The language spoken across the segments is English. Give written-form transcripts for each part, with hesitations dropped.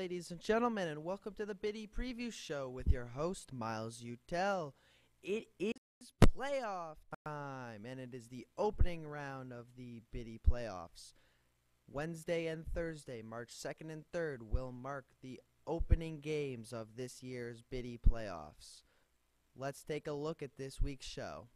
ladies and gentlemen, and welcome to the Biddy Preview Show with your host, Miles Utel. It is playoff time, and it is the opening round of the Biddy playoffs. Wednesday and Thursday, March 2nd and 3rd, will mark the opening games of this year's Biddy playoffs. Let's take a look at this week's show.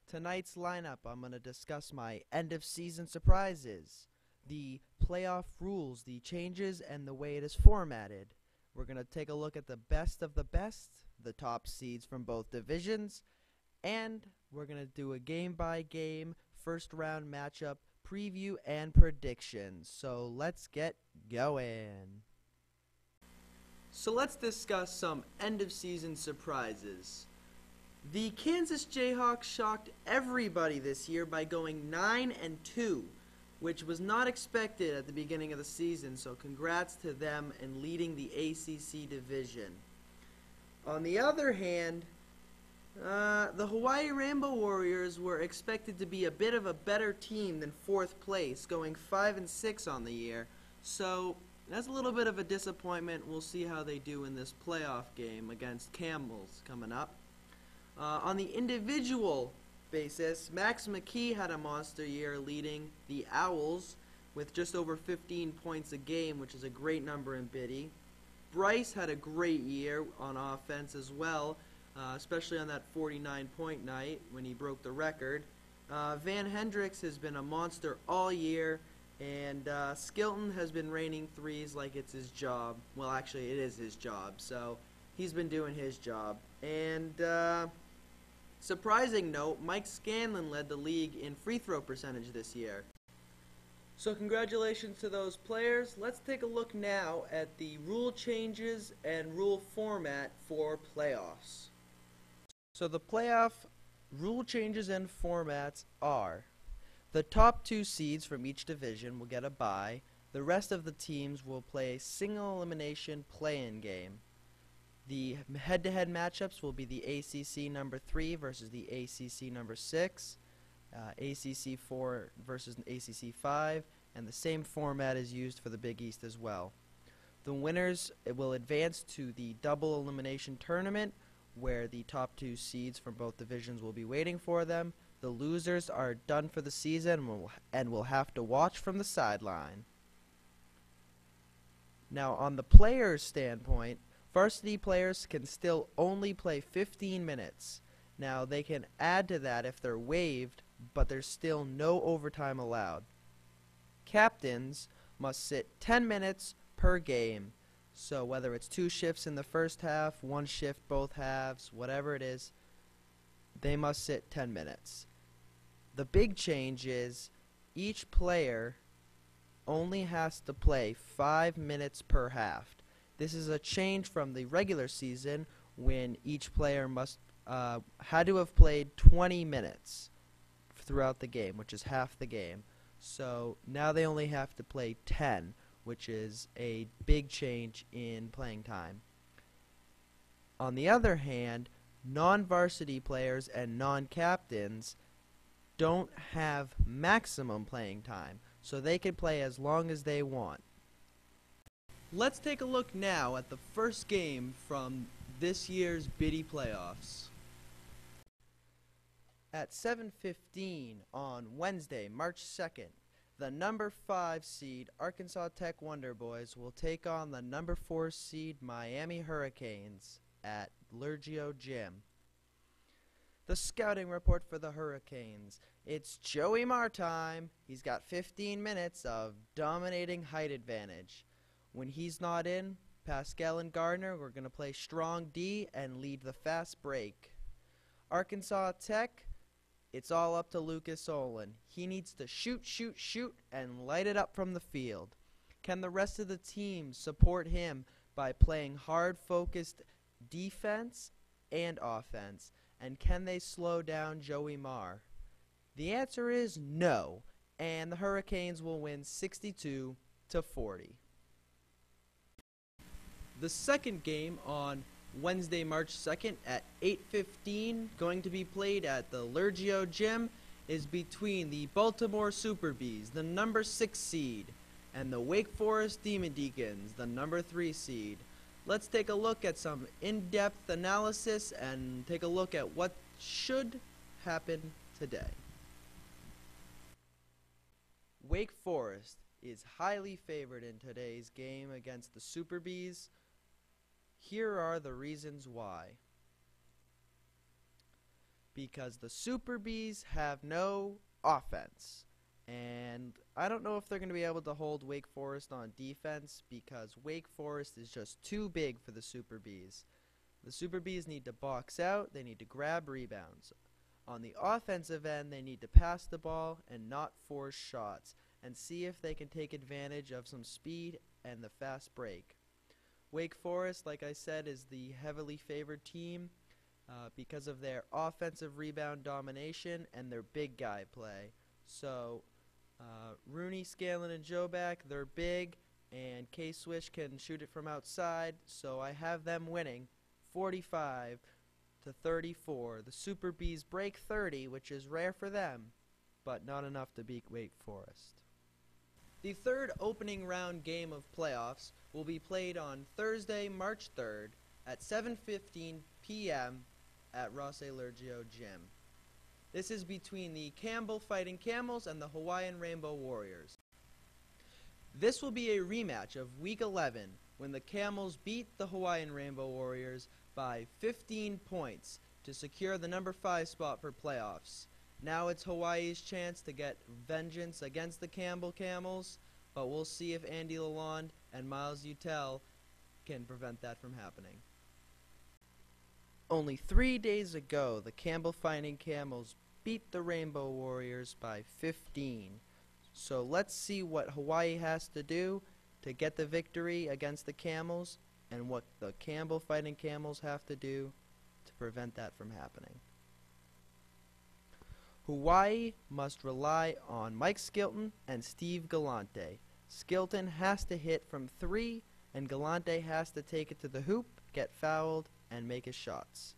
Tonight's lineup, I'm going to discuss my end-of-season surprises, the playoff rules, the changes, and the way it is formatted. We're going to take a look at the best of the best, the top seeds from both divisions, and we're going to do a game-by-game first-round matchup preview and predictions. So let's get going. So let's discuss some end-of-season surprises. The Kansas Jayhawks shocked everybody this year by going 9-2. Which was not expected at the beginning of the season, so congrats to them in leading the ACC division. On the other hand, the Hawaii Rainbow Warriors were expected to be a bit of a better team than 4th place, going 5-6 on the year, so that's a little bit of a disappointment. We'll see how they do in this playoff game against Camels coming up. On the individual basis, Max McKee had a monster year leading the Owls with just over 15 points a game, which is a great number in Biddy. Bryce had a great year on offense as well, especially on that 49-point night when he broke the record. Van Hendricks has been a monster all year, and Skilton has been raining threes like it's his job. Well, actually, it is his job, so he's been doing his job. And surprising note, Mike Scanlon led the league in free throw percentage this year. So congratulations to those players. Let's take a look now at the rule changes and rule format for playoffs. So the playoff rule changes and formats are: the top 2 seeds from each division will get a bye. The rest of the teams will play a single elimination play-in game. The head-to-head matchups will be the ACC number 3 versus the ACC number 6, ACC 4 versus ACC 5, and the same format is used for the Big East as well. The winners will advance to the double elimination tournament, where the top 2 seeds from both divisions will be waiting for them. The losers are done for the season and will have to watch from the sideline. Now, on the players' standpoint, varsity players can still only play 15 minutes. Now, they can add to that if they're waived, but there's still no overtime allowed. Captains must sit 10 minutes per game. So whether it's 2 shifts in the first half, 1 shift both halves, whatever it is, they must sit 10 minutes. The big change is each player only has to play 5 minutes per half. This is a change from the regular season when each player had to have played 20 minutes throughout the game, which is half the game. So now they only have to play 10, which is a big change in playing time. On the other hand, non-varsity players and non-captains don't have maximum playing time, so they can play as long as they want. Let's take a look now at the first game from this year's Biddy playoffs. At 7:15 on Wednesday, March 2nd, the number 5 seed Arkansas Tech Wonder Boys will take on the number 4 seed Miami Hurricanes at Lurgio Gym. The scouting report for the Hurricanes. It's Joey Mar time. He's got 15 minutes of dominating height advantage. When he's not in, Pascal and Gardner are going to play strong D and lead the fast break. Arkansas Tech, it's all up to Lucas Olin. He needs to shoot, and light it up from the field. Can the rest of the team support him by playing hard-focused defense and offense? And can they slow down Joey Mar? The answer is no, and the Hurricanes will win 62-40. The second game on Wednesday, March 2nd at 8:15, going to be played at the Lurgio Gym, is between the Baltimore Super Bees, the number 6 seed, and the Wake Forest Demon Deacons, the number 3 seed. Let's take a look at some in-depth analysis and take a look at what should happen today. Wake Forest is highly favored in today's game against the Super Bees. Here are the reasons why. Because the Super Bees have no offense. And I don't know if they're going to be able to hold Wake Forest on defense because Wake Forest is just too big for the Super Bees. The Super Bees need to box out, they need to grab rebounds. On the offensive end, they need to pass the ball and not force shots and see if they can take advantage of some speed and the fast break. Wake Forest, like I said, is the heavily favored team because of their offensive rebound domination and their big guy play. So Rooney, Scanlon, and Joback, they're big, and K-Swish can shoot it from outside, so I have them winning 45-34. The Super Bees break 30, which is rare for them, but not enough to beat Wake Forest. The third opening round game of playoffs will be played on Thursday, March 3rd at 7:15 p.m. at Ross A. Lergio Gym. This is between the Campbell Fighting Camels and the Hawaiian Rainbow Warriors. This will be a rematch of Week 11 when the Camels beat the Hawaiian Rainbow Warriors by 15 points to secure the number 5 spot for playoffs. Now it's Hawaii's chance to get vengeance against the Campbell Camels, but we'll see if Andy Lalonde and Miles Utel can prevent that from happening. Only 3 days ago, the Campbell Fighting Camels beat the Rainbow Warriors by 15. So let's see what Hawaii has to do to get the victory against the Camels and what the Campbell Fighting Camels have to do to prevent that from happening. Hawaii must rely on Mike Skilton and Steve Galante. Skilton has to hit from 3, and Galante has to take it to the hoop, get fouled, and make his shots.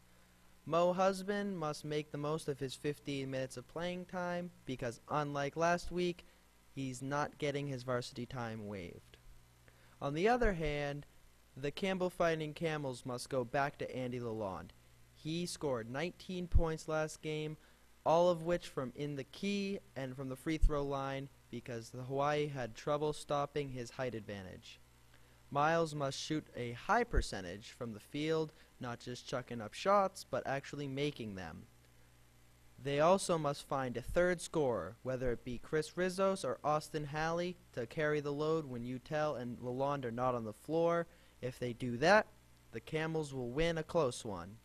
Mo Husband must make the most of his 15 minutes of playing time because unlike last week, he's not getting his varsity time waived. On the other hand, the Campbell Fighting Camels must go back to Andy Lalonde. He scored 19 points last game, all of which from in the key and from the free throw line because the Hawaii had trouble stopping his height advantage. Miles must shoot a high percentage from the field, not just chucking up shots, but actually making them. They also must find a third scorer, whether it be Chris Rizos or Austin Halley, to carry the load when Utel and Lalonde are not on the floor. If they do that, the Camels will win a close one.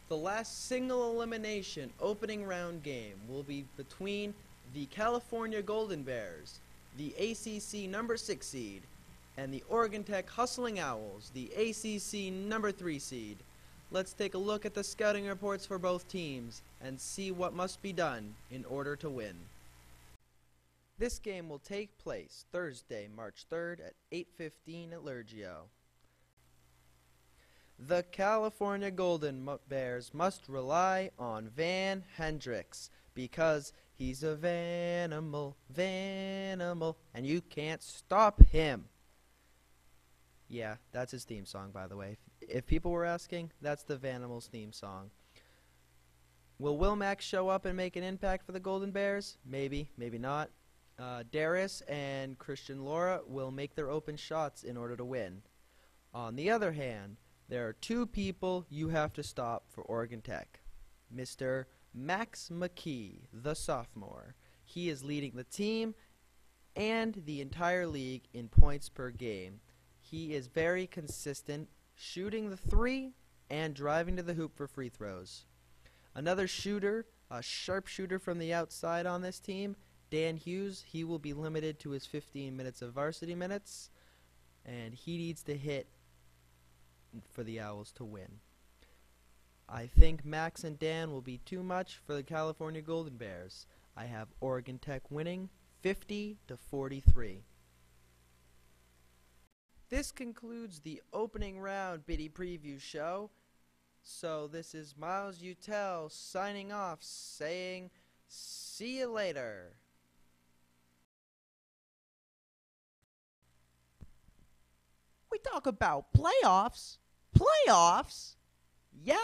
The last single elimination opening round game will be between the California Golden Bears, the ACC number 6 seed, and the Oregon Tech Hustling Owls, the ACC number 3 seed. Let's take a look at the scouting reports for both teams and see what must be done in order to win. This game will take place Thursday, March 3rd at 8:15 at Lergio. The California Golden Bears must rely on Van Hendricks because he's a Vanimal, and you can't stop him. Yeah, that's his theme song, by the way. If people were asking, that's the Vanimals theme song. Will Wilmax show up and make an impact for the Golden Bears? Maybe, maybe not. Darius and Christian Laura will make their open shots in order to win. On the other hand, there are 2 people you have to stop for Oregon Tech. Mr. Max McKee, the sophomore. He is leading the team and the entire league in points per game. He is very consistent, shooting the 3 and driving to the hoop for free throws. Another shooter, a sharpshooter from the outside on this team, Dan Hughes, he will be limited to his 15 minutes of varsity minutes, and he needs to hit for the Owls to win. I think Max and Dan will be too much for the California Golden Bears. I have Oregon Tech winning 50-43. This concludes the opening round Biddy preview show. So this is Miles Utel signing off, saying, see you later. talk about playoffs. Playoffs? Yeah.